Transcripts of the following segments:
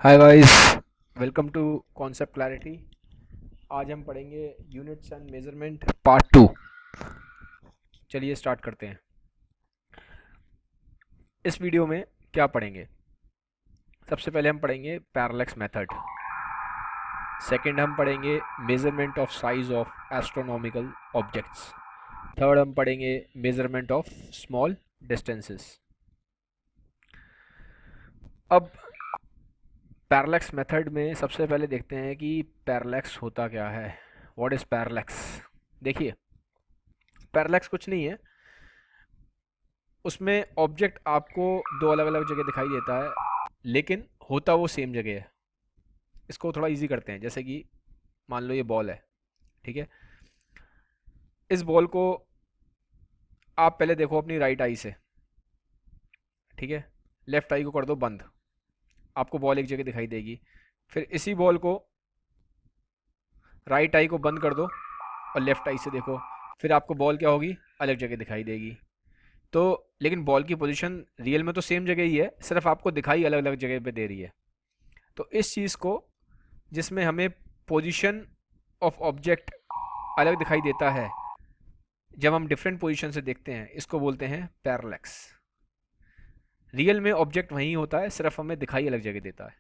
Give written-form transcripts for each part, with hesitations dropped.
Hi guys, welcome to concept clarity. आज हम पढ़ेंगे units and measurement part two. चलिए स्टार्ट करते हैं। इस वीडियो में क्या पढ़ेंगे? सबसे पहले हम पढ़ेंगे पैरालैक्स मेथड। सेकंड हम पढ़ेंगे measurement of size of astronomical objects. Third हम पढ़ेंगे मेजरमेंट ऑफ स्मॉल डिस्टेंसेस। अब पैरालैक्स मेथड में सबसे पहले देखते हैं कि पैरालैक्स होता क्या है। What is parallax? देखिए, पैरालैक्स कुछ नहीं है। उसमें ऑब्जेक्ट आपको दो अलग अलग जगह दिखाई देता है, लेकिन होता वो सेम जगह है। इसको थोड़ा इजी करते हैं। जैसे कि मान लो ये बॉल है, ठीक है। इस बॉल को आप पहले देखो अपनी राइट आई से, ठीक है। लेफ्ट आई को कर दो बंद, आपको बॉल एक जगह दिखाई देगी। फिर इसी बॉल को राइट आई को बंद कर दो और लेफ्ट आई से देखो, फिर आपको बॉल क्या होगी, अलग जगह दिखाई देगी। तो लेकिन बॉल की पोजीशन रियल में तो सेम जगह ही है, सिर्फ आपको दिखाई अलग अलग जगह पे दे रही है। तो इस चीज़ को, जिसमें हमें पोजीशन ऑफ ऑब्जेक्ट अलग दिखाई देता है जब हम डिफरेंट पोजीशन से देखते हैं, इसको बोलते हैं पैरालैक्स। रियल में ऑब्जेक्ट वहीं होता है, सिर्फ हमें दिखाई अलग जगह देता है,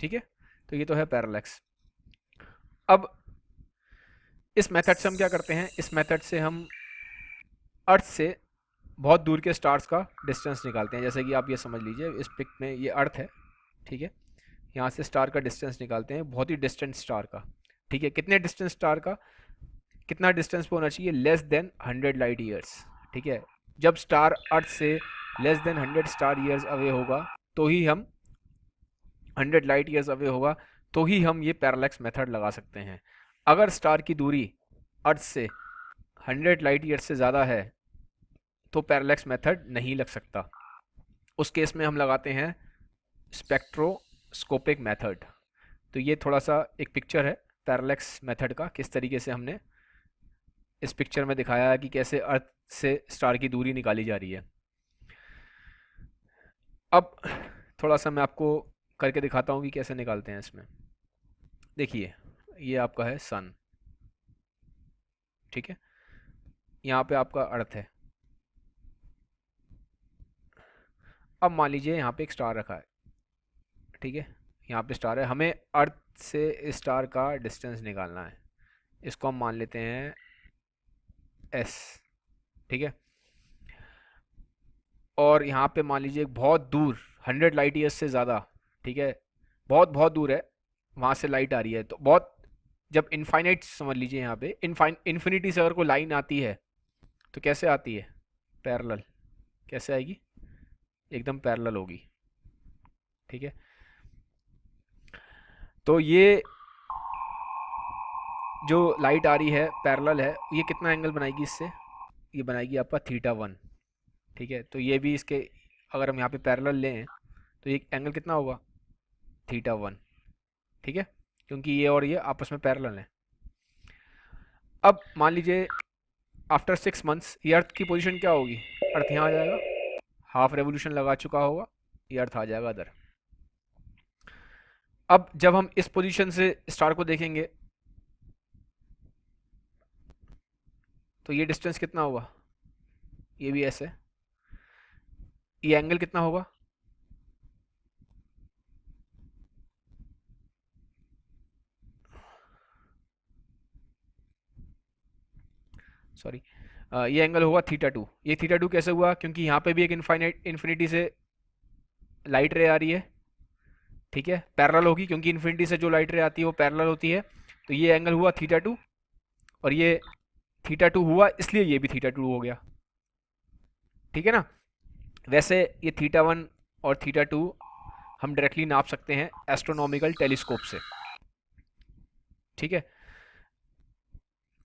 ठीक है। तो ये तो है पैरालैक्स। अब इस मेथड से हम क्या करते हैं, इस मेथड से हम अर्थ से बहुत दूर के स्टार्स का डिस्टेंस निकालते हैं। जैसे कि आप ये समझ लीजिए, इस पिक में ये अर्थ है, ठीक है। यहाँ से स्टार का डिस्टेंस निकालते हैं, बहुत ही डिस्टेंट स्टार का, ठीक है। कितने डिस्टेंस स्टार का, कितना डिस्टेंस पे होना चाहिए, लेस देन 100 लाइट ईयर्स, ठीक है। जब स्टार अर्थ से less than 100 star years away होगा, तो ही हम 100 लाइट ईयर्स अवे होगा, तो ही हम ये पैरालैक्स मेथड लगा सकते हैं। अगर स्टार की दूरी अर्थ से 100 लाइट ईयर्स से ज़्यादा है तो पैरालैक्स मेथड नहीं लग सकता। उस केस में हम लगाते हैं स्पेक्ट्रोस्कोपिक मेथड। तो ये थोड़ा सा एक पिक्चर है पैरालैक्स मेथड का, किस तरीके से हमने इस पिक्चर में दिखाया है कि कैसे अर्थ से स्टार की दूरी निकाली जा रही है। अब थोड़ा सा मैं आपको करके दिखाता हूँ कि कैसे निकालते हैं इसमें। देखिए, ये आपका है सन, ठीक है। यहाँ पे आपका अर्थ है। अब मान लीजिए यहाँ पे एक स्टार रखा है, ठीक है। यहाँ पे स्टार है, हमें अर्थ से इस स्टार का डिस्टेंस निकालना है। इसको हम मान लेते हैं एस, ठीक है। और यहाँ पे मान लीजिए एक बहुत दूर 100 लाइट ईयर्स से ज़्यादा, ठीक है, बहुत बहुत दूर है, वहाँ से लाइट आ रही है। तो बहुत, जब इनफाइनाइट समझ लीजिए, यहाँ पे इन्फिनिटी से अगर कोई लाइन आती है तो कैसे आती है, पैरेलल। कैसे आएगी, एकदम पैरेलल होगी, ठीक है। तो ये जो लाइट आ रही है पैरेलल है, ये कितना एंगल बनाएगी इससे, ये बनाएगी आपका थीटा 1, ठीक है। तो ये भी इसके, अगर हम यहाँ पे पैरेलल लें तो ये एंगल कितना होगा, थीटा 1, ठीक है, क्योंकि ये और ये आपस में पैरेलल हैं। अब मान लीजिए आफ्टर 6 मंथ्स ये अर्थ की पोजीशन क्या होगी, अर्थ यहाँ आ जाएगा, हाफ रेवोल्यूशन लगा चुका होगा, ये अर्थ आ जाएगा इधर। अब जब हम इस पोजीशन से स्टार को देखेंगे तो ये डिस्टेंस कितना होगा, ये भी ऐसे, ये एंगल कितना होगा, सॉरी, ये एंगल होगा थीटा 2। ये थीटा 2 कैसे हुआ, क्योंकि यहाँ पे भी एक इन्फिनिटी से लाइट रे आ रही है, ठीक है। पैरेलल होगी, क्योंकि इन्फिनिटी से जो लाइट रे आती है वो पैरेलल होती है। तो ये एंगल हुआ थीटा 2, और ये थीटा 2 हुआ, इसलिए ये भी थीटा 2 हो गया, ठीक है ना। वैसे ये थीटा 1 और थीटा 2 हम डायरेक्टली नाप सकते हैं एस्ट्रोनॉमिकल टेलीस्कोप से, ठीक है।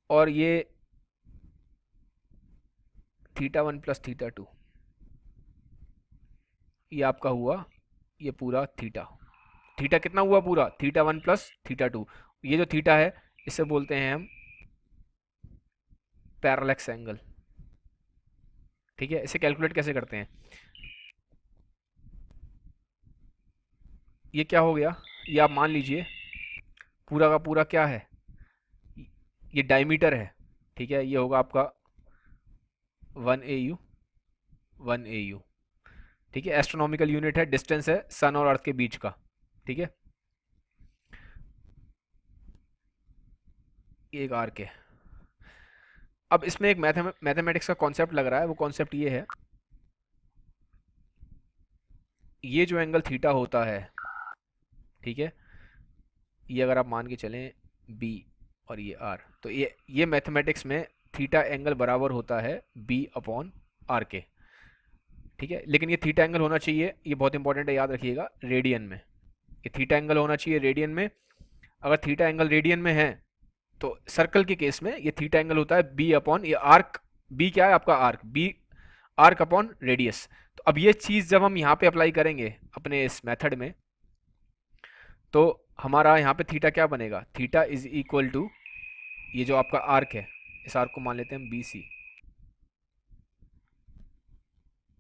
और ये थीटा 1 प्लस थीटा 2, ये आपका हुआ, ये पूरा थीटा, थीटा कितना हुआ पूरा, थीटा 1 प्लस थीटा 2। ये जो थीटा है, इसे बोलते हैं हम पैरेलैक्स एंगल, ठीक है। इसे कैलकुलेट कैसे करते हैं, ये क्या हो गया, ये आप मान लीजिए पूरा का पूरा क्या है, ये डायमीटर है, ठीक है, ये होगा आपका 1 AU, 1 AU, ठीक है। एस्ट्रोनॉमिकल यूनिट है, डिस्टेंस है सन और अर्थ के बीच का, ठीक है, एक आर के। अब इसमें एक मैथमेटिक्स का कॉन्सेप्ट लग रहा है, वो कॉन्सेप्ट ये है, ये जो एंगल थीटा होता है, ठीक है, ये अगर आप मान के चलें बी और ये आर, तो ये मैथमेटिक्स में थीटा एंगल बराबर होता है बी अपॉन आर के, ठीक है। लेकिन ये थीटा एंगल होना चाहिए, ये बहुत इंपॉर्टेंट है, याद रखिएगा, रेडियन में। ये थीटा एंगल होना चाहिए रेडियन में। अगर थीटा एंगल रेडियन में है तो सर्कल के केस में ये थीटा एंगल होता है बी अपॉन ये आर्क, बी क्या है आपका arc, b arc upon radius. तो अब ये चीज़ जब हम यहाँ पे अप्लाई करेंगे अपने इस मेथड में, तो हमारा यहाँ पे थीटा क्या बनेगा, थीटा इज इक्वल टू ये जो आपका आर्क है, इस आर्क को मान लेते हैं हम b c,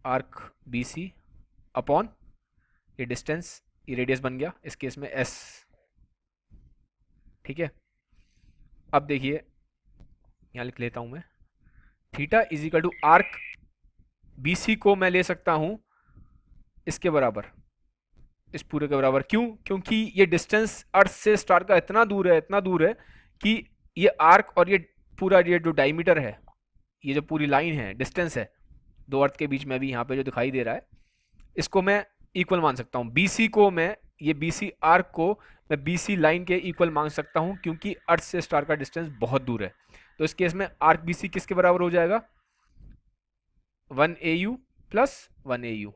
arc b c upon ये डिस्टेंस, ये रेडियस बन गया इस केस में एस, ठीक है। अब देखिए यहाँ लिख लेता हूँ मैं, theta is equal to arc b c को मैं ले सकता हूँ इसके बराबर, इस पूरे के बराबर। क्यों? क्योंकि ये डिस्टेंस अर्थ से स्टार का इतना दूर है, इतना दूर है कि ये आर्क और ये पूरा ये जो डायमीटर है, ये जो पूरी लाइन है, डिस्टेंस है दो अर्थ के बीच में भी यहाँ पे जो दिखाई दे रहा है, इसको मैं इक्वल मान सकता हूँ। बीसी को मैं, ये बीसी आर्क को मैं बीसी लाइन के इक्वल मान सकता हूँ, क्योंकि अर्थ से स्टार का डिस्टेंस बहुत दूर है। तो इस केस में आर्क बीसी किसके बराबर हो जाएगा, 1 AU प्लस 1 AU,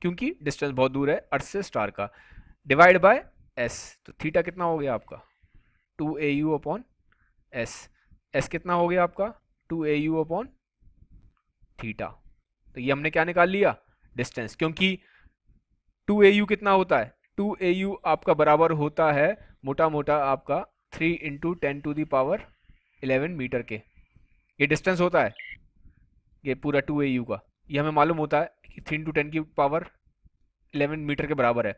क्योंकि डिस्टेंस बहुत दूर है अर्थ से स्टार का, डिवाइड बाय एस। तो थीटा कितना हो गया आपका 2 AU अपॉन एस, एस कितना हो गया आपका 2 AU अपॉन थीटा। तो ये हमने क्या निकाल लिया, डिस्टेंस, क्योंकि 2 AU कितना होता है, 2 AU आपका बराबर होता है मोटा मोटा आपका 3 इंटू 10⁻11 मीटर के, ये डिस्टेंस होता है ये पूरा 2 AU का, ये हमें मालूम होता है कि 3 इंटू 10⁻11 मीटर के बराबर है।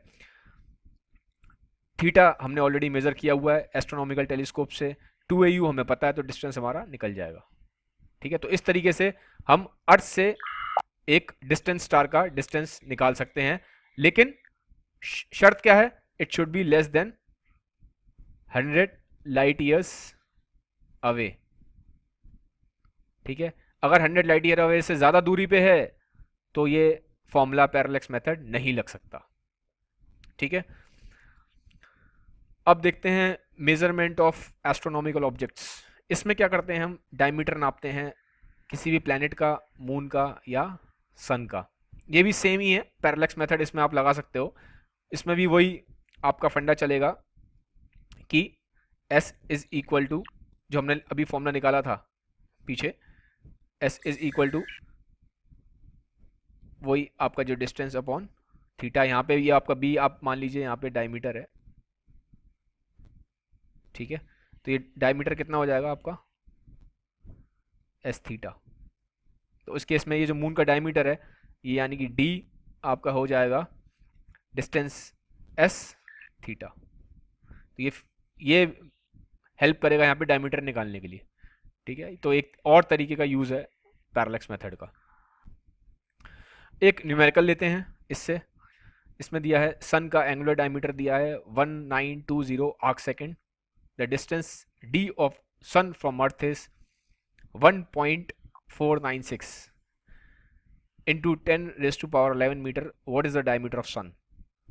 थीटा हमने ऑलरेडी मेजर किया हुआ है एस्ट्रोनॉमिकल टेलीस्कोप से, 2 AU हमें पता है, तो डिस्टेंस हमारा निकल जाएगा, ठीक है। तो इस तरीके से हम अर्थ से एक डिस्टेंस स्टार का डिस्टेंस निकाल सकते हैं, लेकिन शर्त क्या है, it should be less than 100 light years away, ठीक है। अगर 100 लाइट ईयर अवे से ज़्यादा दूरी पे है तो ये फॉर्मूला पैरेलैक्स मेथड नहीं लग सकता, ठीक है। अब देखते हैं मेजरमेंट ऑफ एस्ट्रोनॉमिकल ऑब्जेक्ट्स। इसमें क्या करते हैं, हम डायमीटर नापते हैं किसी भी प्लैनेट का, मून का या सन का। ये भी सेम ही है, पैरेलैक्स मेथड इसमें आप लगा सकते हो। इसमें भी वही आपका फंडा चलेगा कि S इज इक्वल टू, जो हमने अभी फॉर्मूला निकाला था पीछे, S इज इक्वल टू वही आपका जो डिस्टेंस अपॉन थीटा। यहाँ पे ये आपका B आप मान लीजिए यहाँ पे डायमीटर है, ठीक है। तो ये डायमीटर कितना हो जाएगा आपका एस थीटा। तो इस केस में ये जो मून का डायमीटर है, ये यानी कि D आपका हो जाएगा डिस्टेंस एस थीटा। तो ये हेल्प करेगा यहाँ पे डायमीटर निकालने के लिए, ठीक है। तो एक और तरीके का यूज़ है पैरेलैक्स मेथड का। एक न्यूमेरिकल लेते हैं इससे, इसमें दिया है सन का एंगुलर डायमीटर दिया है 1920 arc second, the distance d of sun from earth is 1.496 into 10 raised to power 11 meter. What is the diameter of sun?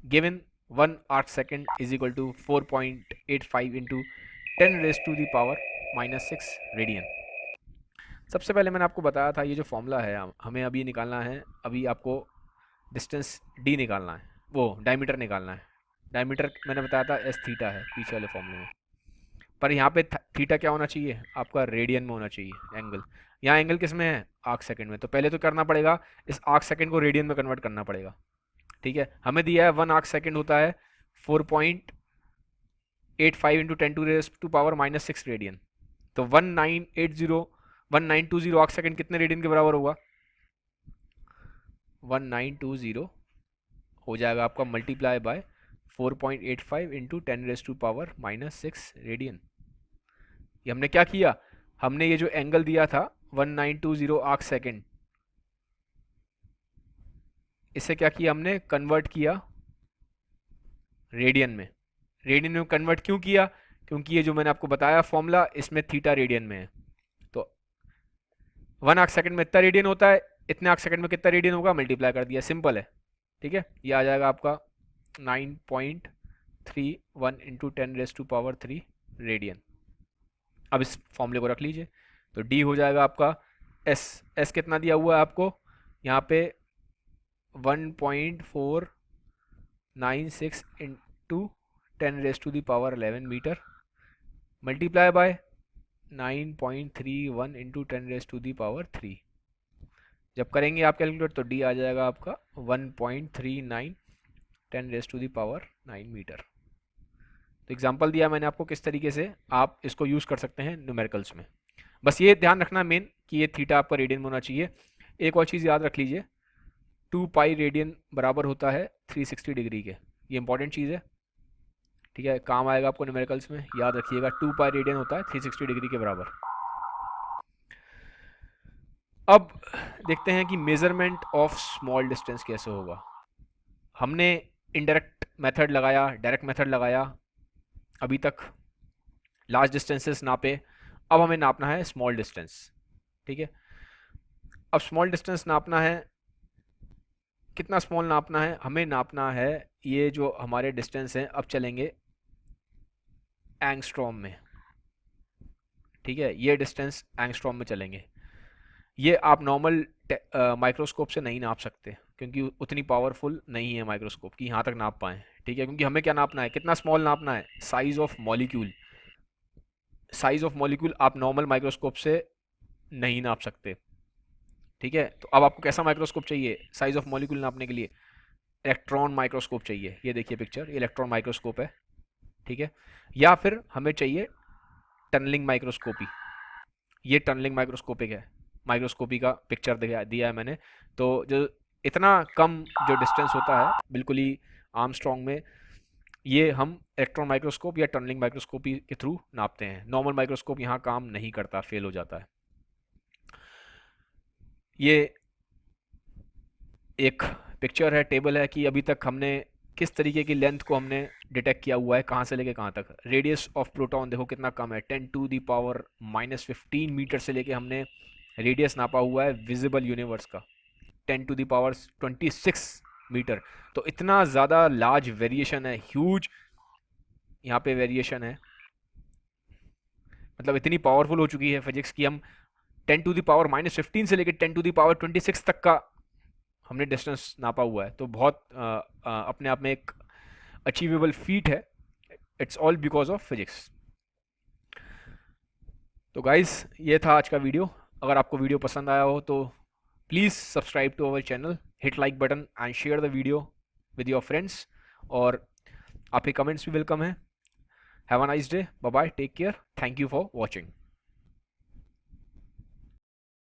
Given 1 arc second is equal to 4.85 into 10 raised to the power -6 radian. सबसे पहले मैंने आपको बताया था ये जो formula है हमें अभी निकालना है, अभी आपको डिस्टेंस d निकालना है, वो डायमीटर निकालना है। डायमीटर मैंने बताया था एस थीटा है पीछे वाले फॉर्मूले में, पर यहाँ पे थीटा क्या होना चाहिए आपका, रेडियन में होना चाहिए एंगल। यहाँ एंगल किस में है, आर्क सेकंड में। तो पहले तो करना पड़ेगा इस आर्क सेकंड को रेडियन में कन्वर्ट करना पड़ेगा, ठीक है। हमें दिया है 1 आर्क सेकंड होता है 4.85 इंटू 10⁻⁻6 रेडियन। तो 1920 आर्क सेकंड कितने रेडियन के बराबर होगा, 1920 हो जाएगा आपका मल्टीप्लाई बाय 4.85 इंटू 10⁻⁻⁻6 रेडियन। ये हमने क्या किया, हमने ये जो एंगल दिया था 1920 आर्क सेकेंड, इसे क्या किया हमने, कन्वर्ट किया रेडियन में। रेडियन में कन्वर्ट क्यों किया, क्योंकि ये जो मैंने आपको बताया फॉर्मूला, इसमें थीटा रेडियन में है। तो 1 आर्क सेकंड में इतना रेडियन होता है, इतने आर्क सेकंड में कितना रेडियन होगा, मल्टीप्लाई कर दिया, सिंपल है। ठीक है, ये आ जाएगा आपका 9.31 इंटू 10⁻³ रेडियन। अब इस फॉर्मूले को रख लीजिए, तो डी हो जाएगा आपका एस कितना दिया हुआ है आपको यहाँ पे 1.496 into 10⁻11 metre, multiply by 9.31 into 10⁻3। जब करेंगे आप कैलकुलेट तो डी आ जाएगा आपका 1.39 10⁻9 मीटर। तो एग्जांपल दिया मैंने आपको किस तरीके से आप इसको यूज़ कर सकते हैं न्यूमेरिकल्स में। बस ये ध्यान रखना मेन कि ये थीटा आपका रेडियन में होना चाहिए। एक और चीज़ याद रख लीजिए, 2 पाई रेडियन बराबर होता है 360 डिग्री के, ये इंपॉर्टेंट चीज़ है। ठीक है, काम आएगा आपको न्यूमेरिकल्स में, याद रखिएगा 2 पाई रेडियन होता है 360 डिग्री के बराबर। अब देखते हैं कि मेजरमेंट ऑफ स्मॉल डिस्टेंस कैसे होगा। हमने इनडायरेक्ट मेथड लगाया, डायरेक्ट मेथड लगाया, अभी तक लार्ज डिस्टेंसेस नापे, अब हमें नापना है स्मॉल डिस्टेंस। ठीक है, अब स्मॉल डिस्टेंस नापना है, कितना स्मॉल नापना है, हमें नापना है ये जो हमारे डिस्टेंस हैं, अब चलेंगे एंगस्ट्रॉम में। ठीक है, ये डिस्टेंस एंगस्ट्रॉम में चलेंगे। ये आप नॉर्मल माइक्रोस्कोप से नहीं नाप सकते, क्योंकि उतनी पावरफुल नहीं है माइक्रोस्कोप की यहाँ तक नाप पाएँ। ठीक है, क्योंकि हमें क्या नापना है, कितना स्मॉल नापना है, size of molecule. Size of molecule आप नॉर्मल माइक्रोस्कोप से नहीं नाप सकते। ठीक है, तो अब आपको कैसा माइक्रोस्कोप चाहिए साइज ऑफ मॉलिक्यूल नापने के लिए, इलेक्ट्रॉन माइक्रोस्कोप चाहिए। ये देखिए पिक्चर, ये इलेक्ट्रॉन माइक्रोस्कोप है। ठीक है, या फिर हमें चाहिए टनलिंग माइक्रोस्कोपी, ये टनलिंग माइक्रोस्कोपिक है, माइक्रोस्कोपी का पिक्चर दिया है मैंने। तो जो इतना कम जो डिस्टेंस होता है बिल्कुल ही आर्मस्ट्रॉन्ग में, ये हम इलेक्ट्रॉन माइक्रोस्कोप या टनलिंग माइक्रोस्कोपी के थ्रू नापते हैं। नॉर्मल माइक्रोस्कोप यहाँ काम नहीं करता, फेल हो जाता है। ये एक पिक्चर है, टेबल है कि अभी तक हमने किस तरीके की लेंथ को हमने डिटेक्ट किया हुआ है, कहाँ से लेके कहाँ तक। रेडियस ऑफ प्रोटॉन देखो कितना कम है, 10⁻⁻15 मीटर से लेके हमने रेडियस नापा हुआ है विजिबल यूनिवर्स का 10⁻26 मीटर। तो इतना ज़्यादा लार्ज वेरिएशन है, ह्यूज यहाँ पे वेरिएशन है, मतलब इतनी पावरफुल हो चुकी है फिजिक्स की हम 10⁻⁻15 से लेकर 10⁻26 तक का हमने डिस्टेंस नापा हुआ है। तो बहुत अपने आप में एक अचीवेबल फीट है। It's all because of physics. तो गाइस, ये था आज का वीडियो। अगर आपको वीडियो पसंद आया हो तो please subscribe to our channel, hit like button and share the video with your friends. और आपके कमेंट्स भी वेलकम है। Have a nice day, bye bye, take care, thank you for watching.